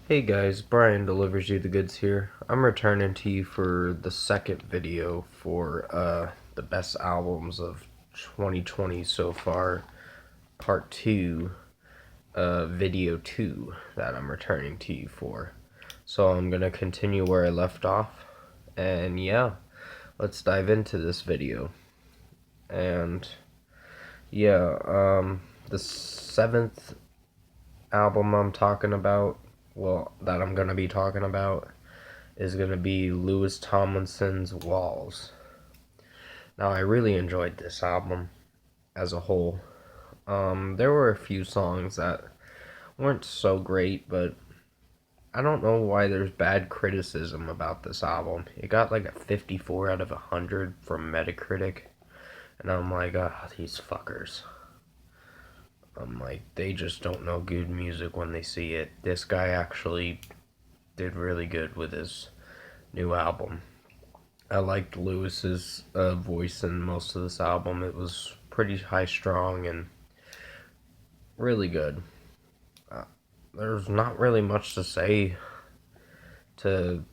Hey guys, Brian delivers you the goods here. I'm returning to you for the second video for the best albums of 2020 so far, part 2, video 2 that I'm returning to you for. So I'm gonna continue where I left off, and yeah, let's dive into this video. And yeah, the seventh album I'm talking about, that I'm gonna be talking about, is going to be Louis Tomlinson's Walls. Now, I really enjoyed this album as a whole. There were a few songs that weren't so great, but I don't know why there's bad criticism about this album. It got like a 54 out of 100 from Metacritic, and I'm like, ah, these fuckers. I'm like, they just don't know good music when they see it. This guy actually did really good with his new album. I liked Lewis's voice in most of this album. It was pretty high strung and really good. Uh, there's not really much to say to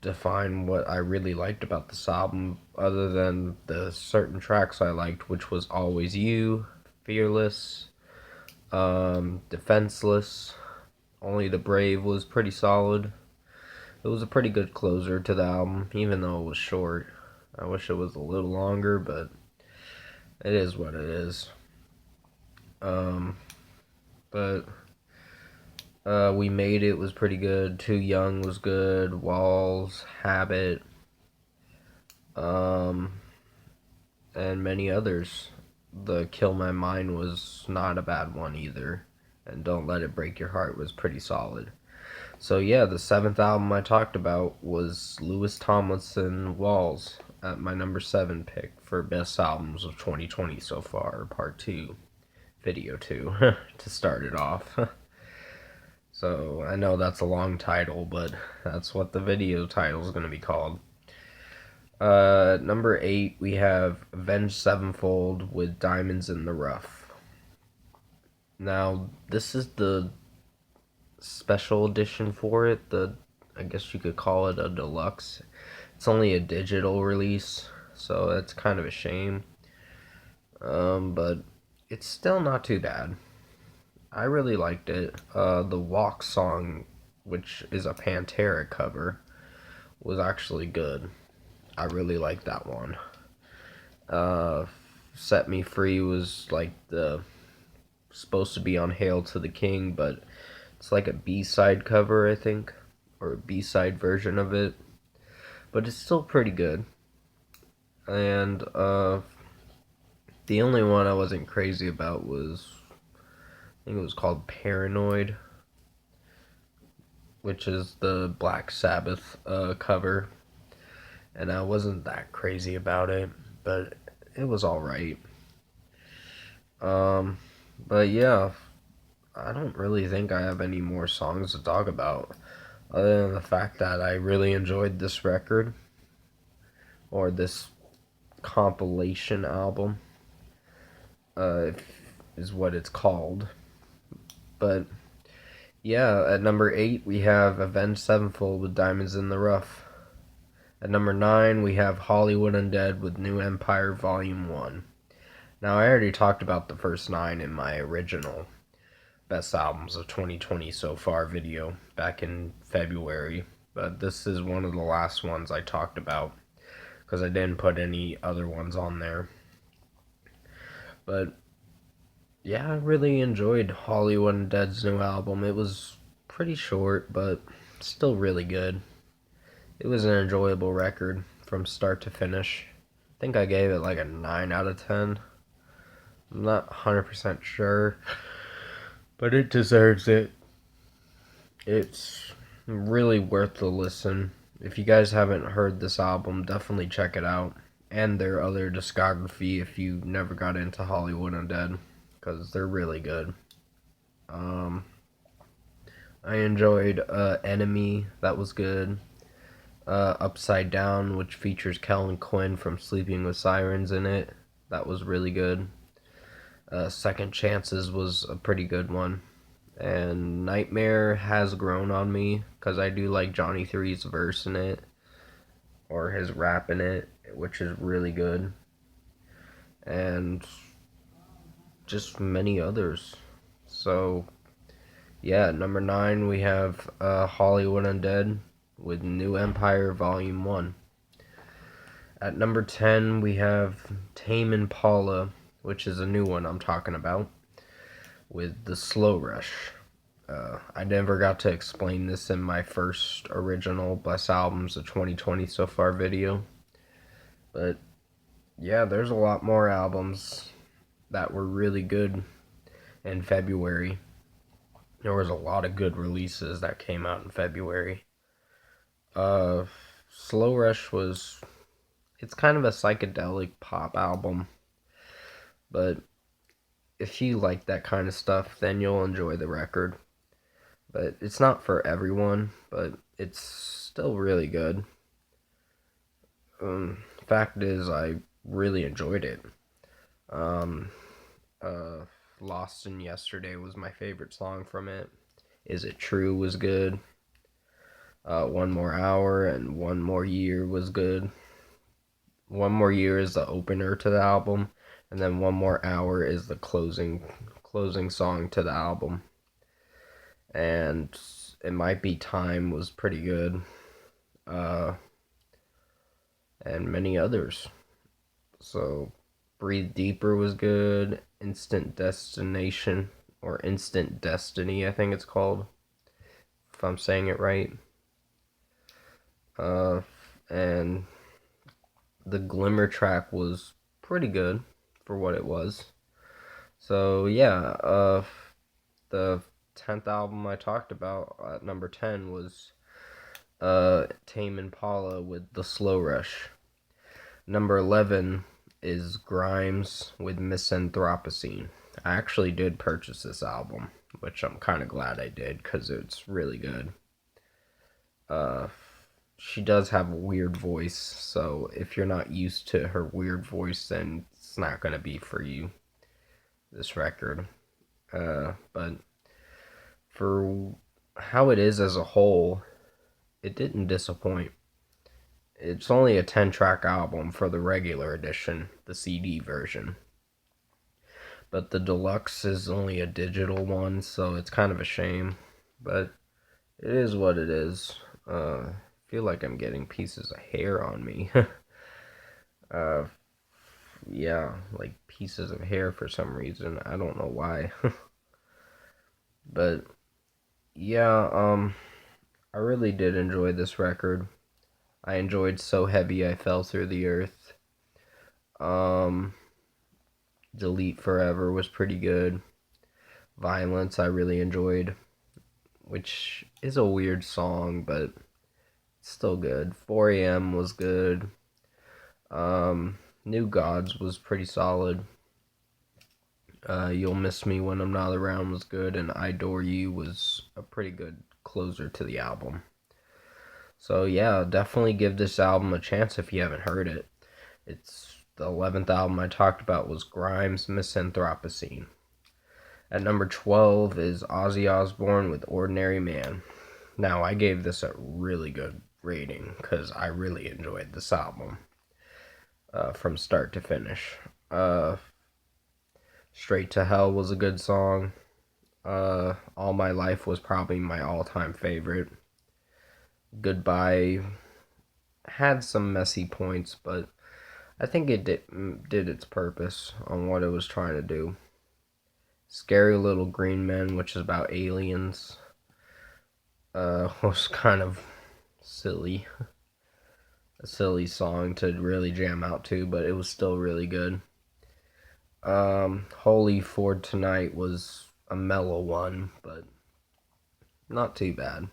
define what I really liked about this album, other than the certain tracks I liked, which was Always You, Fearless, Defenseless, Only the Brave was pretty solid. It was a pretty good closer to the album, even though it was short. I wish it was a little longer, but it is what it is. Um, but We Made It was pretty good. Too Young was good. Walls, Habit, um, and many others. The Kill My Mind was not a bad one either. And Don't Let It Break Your Heart was pretty solid. So yeah, the seventh album I talked about was Louis Tomlinson Walls at my number 7 pick for best albums of 2020 so far, part 2, video 2, to start it off. So I know that's a long title, but that's what the video title is going to be called. Number 8, we have Avenged Sevenfold with Diamonds in the Rough. Now, this is the special edition for it. I guess you could call it a deluxe. It's only a digital release, so that's kind of a shame. But it's still not too bad. I really liked it. The Walk song, which is a Pantera cover, was actually good. I really liked that one. Uh, Set Me Free was like the supposed to be on Hail to the King, but it's like a B-side cover, I think, or a B-side version of it. But it's still pretty good. And the only one I wasn't crazy about was, I think it was called Paranoid, which is the Black Sabbath cover. And I wasn't that crazy about it, but it was alright. Um, but yeah, I don't really think I have any more songs to talk about, other than the fact that I really enjoyed this record, or this compilation album, uh, is what it's called. But yeah, at number 8 we have Avenged Sevenfold with Diamonds in the Rough. At number 9 we have Hollywood Undead with New Empire Volume 1. Now I already talked about the first 9 in my original best albums of 2020 so far video back in February, but this is one of the last ones I talked about because I didn't put any other ones on there. But yeah, I really enjoyed Hollywood Undead's new album. It was pretty short, but still really good. It was an enjoyable record from start to finish. I think I gave it like a 9 out of 10. I'm not 100% sure, but it deserves it. It's really worth the listen. If you guys haven't heard this album, definitely check it out. And their other discography if you never got into Hollywood Undead, because they're really good. Um, I enjoyed Enemy, that was good. Upside Down, which features Kellen Quinn from Sleeping with Sirens in it, that was really good. Second Chances was a pretty good one. And Nightmare has grown on me because I do like Johnny Three's verse in it, or his rap in it, which is really good. And just many others. So, yeah, number 9 we have Hollywood Undead with New Empire Volume 1. At number 10 we have Tame Impala, which is a new one I'm talking about, with The Slow Rush. I never got to explain this in my first original Bless Albums of 2020 so far video. But yeah, there's a lot more albums that were really good in February. There was a lot of good releases that came out in February. Uh, Slow Rush it's kind of a psychedelic pop album, but if you like that kind of stuff, then you'll enjoy the record. But it's not for everyone, but it's still really good. Fact is, I really enjoyed it. Um, uh, Lost in Yesterday was my favorite song from it. Is It True was good. One More Hour and One More Year was good. One More Year is the opener to the album, and then One More Hour is the closing song to the album. And It Might Be Time was pretty good. And many others. So Breathe Deeper was good. Instant Destination, or Instant Destiny, I think it's called, if I'm saying it right. And the Glimmer track was pretty good for what it was. So yeah, the 10th album I talked about at number 10 was Tame Impala with The Slow Rush. Number 11 is Grimes with Misanthropocene. I actually did purchase this album, which I'm kind of glad I did because it's really good. She does have a weird voice, so if you're not used to her weird voice, then it's not going to be for you, this record. But for how it is as a whole, it didn't disappoint. It's only a 10-track album for the regular edition, the CD version. But the deluxe is only a digital one, so it's kind of a shame. But it is what it is. I feel like I'm getting pieces of hair on me. Yeah, like pieces of hair for some reason. I don't know why. But yeah, I really did enjoy this record. I enjoyed So Heavy I Fell Through the Earth. Delete Forever was pretty good. Violence I really enjoyed, which is a weird song, but it's still good. 4am was good. New Gods was pretty solid. You'll Miss Me When I'm Not Around was good, and I Adore You was a pretty good closer to the album. So yeah, definitely give this album a chance if you haven't heard it. It's the 11th album I talked about was Grimes Misanthropocene. At number 12 is Ozzy Osbourne with Ordinary Man. Now, I gave this a really good rating because I really enjoyed this album from start to finish. Straight to Hell was a good song. All My Life was probably my all-time favorite. Goodbye had some messy points, but I think it did its purpose on what it was trying to do. Scary Little Green Men, which is about aliens, was kind of silly. A silly song to really jam out to, but it was still really good. Holy for Tonight was a mellow one, but not too bad.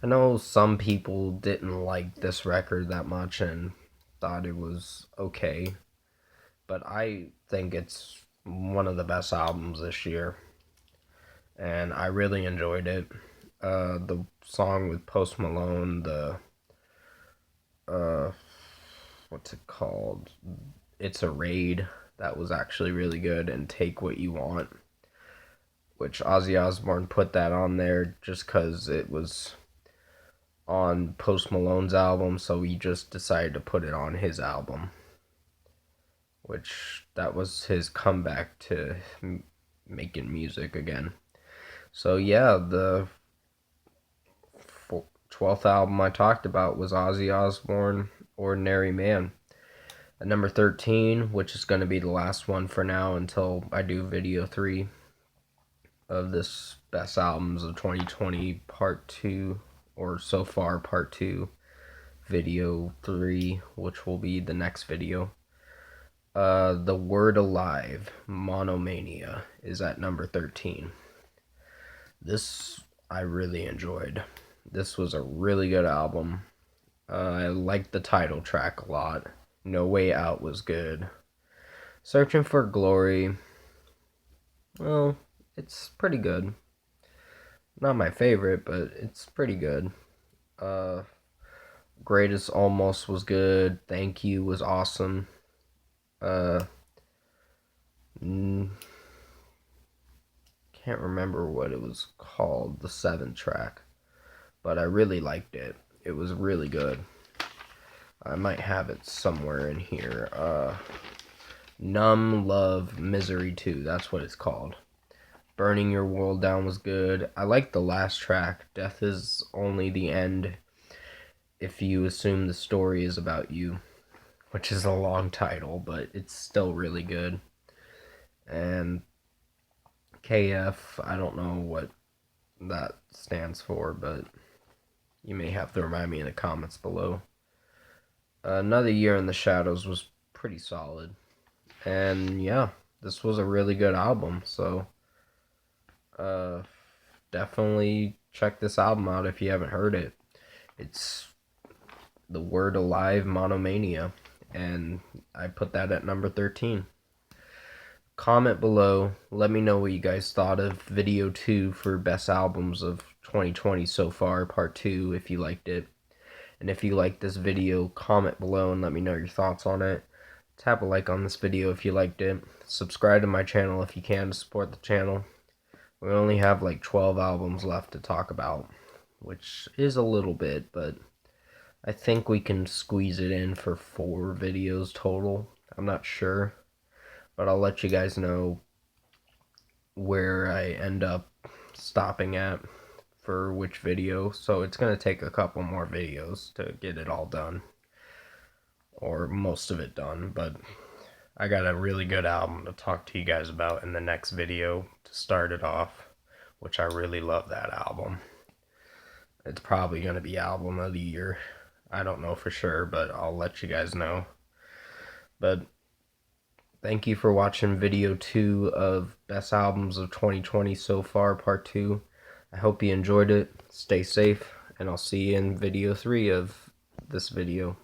I know some people didn't like this record that much and thought it was okay, but I think it's one of the best albums this year, and I really enjoyed it. The song with Post Malone, what's it called? It's a Raid. That was actually really good, and Take What You Want which Ozzy Osbourne put that on there just because it was on Post Malone's album, so he just decided to put it on his album, which that was his comeback to making music again. So yeah, the 12th album I talked about was Ozzy Osbourne, Ordinary Man. At number 13, which is going to be the last one for now until I do video 3 of this Best Albums of 2020 Part 2, or so far Part 2, video 3, which will be the next video. The Word Alive, Monomania, is at number 13. This I really enjoyed. This was a really good album. I liked the title track a lot. No Way Out was good. Searching for Glory, well, it's pretty good. Not my favorite, but it's pretty good. Greatest Almost was good. Thank You was awesome. Can't remember what it was called, the 7th track, but I really liked it. It was really good. I might have it somewhere in here. Numb Love Misery 2, that's what it's called. Burning Your World Down was good. I like the last track, Death is Only the End If You Assume the Story is About You, which is a long title, but it's still really good. And KF, I don't know what that stands for, but you may have to remind me in the comments below. Another Year in the Shadows was pretty solid. And yeah, this was a really good album, so definitely check this album out if you haven't heard it. It's The Word Alive, Monomania, and I put that at number 13. Comment below, let me know what you guys thought of video 2 for Best Albums of 2020 so far, part 2, if you liked it. And if you liked this video, comment below and let me know your thoughts on it. Tap a like on this video if you liked it. Subscribe to my channel if you can to support the channel. We only have like 12 albums left to talk about, which is a little bit, but I think we can squeeze it in for 4 videos total. I'm not sure, but I'll let you guys know where I end up stopping at for which video. So it's going to take a couple more videos to get it all done, or most of it done, but I got a really good album to talk to you guys about in the next video to start it off, which I really love that album. It's probably going to be album of the year. I don't know for sure, but I'll let you guys know. But thank you for watching video 2 of Best Albums of 2020 so far, part 2. I hope you enjoyed it. Stay safe, and I'll see you in video 3 of this video.